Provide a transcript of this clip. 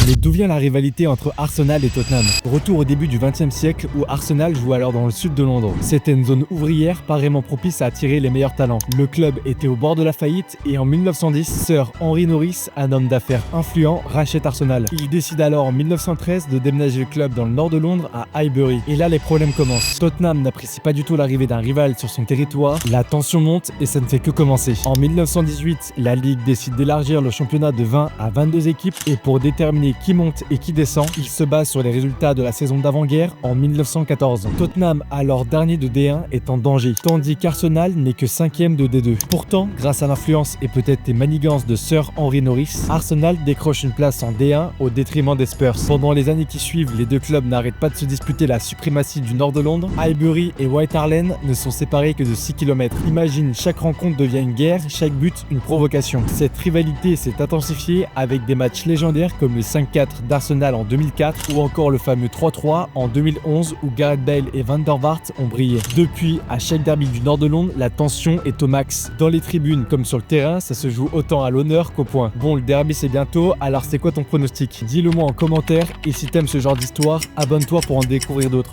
Mais d'où vient la rivalité entre Arsenal et Tottenham? Retour au début du XXe siècle où Arsenal joue alors dans le sud de Londres. C'était une zone ouvrière pas vraiment propice à attirer les meilleurs talents. Le club était au bord de la faillite et en 1910, Sir Henry Norris, un homme d'affaires influent, rachète Arsenal. Il décide alors en 1913 de déménager le club dans le nord de Londres à Highbury. Et là les problèmes commencent. Tottenham n'apprécie pas du tout l'arrivée d'un rival sur son territoire, la tension monte et ça ne fait que commencer. En 1918, la Ligue décide d'élargir le championnat de 20 à 22 équipes et pour déterminer qui monte et qui descend, il se base sur les résultats de la saison d'avant-guerre en 1914. Tottenham, alors dernier de D1, est en danger, tandis qu'Arsenal n'est que 5e de D2. Pourtant, grâce à l'influence et peut-être les manigances de Sir Henry Norris, Arsenal décroche une place en D1 au détriment des Spurs. Pendant les années qui suivent, les deux clubs n'arrêtent pas de se disputer la suprématie du nord de Londres. Highbury et White Hart Lane ne sont séparés que de 6 km. Imagine, chaque rencontre devient une guerre, chaque but une provocation. Cette rivalité s'est intensifiée avec des matchs légendaires comme le 5-4 d'Arsenal en 2004 ou encore le fameux 3-3 en 2011 où Gareth Bale et Van der Vaart ont brillé. Depuis, à chaque derby du nord de Londres, la tension est au max. Dans les tribunes comme sur le terrain, ça se joue autant à l'honneur qu'au point. Bon, le derby c'est bientôt, alors c'est quoi ton pronostic? Dis-le moi en commentaire et si t'aimes ce genre d'histoire, abonne-toi pour en découvrir d'autres.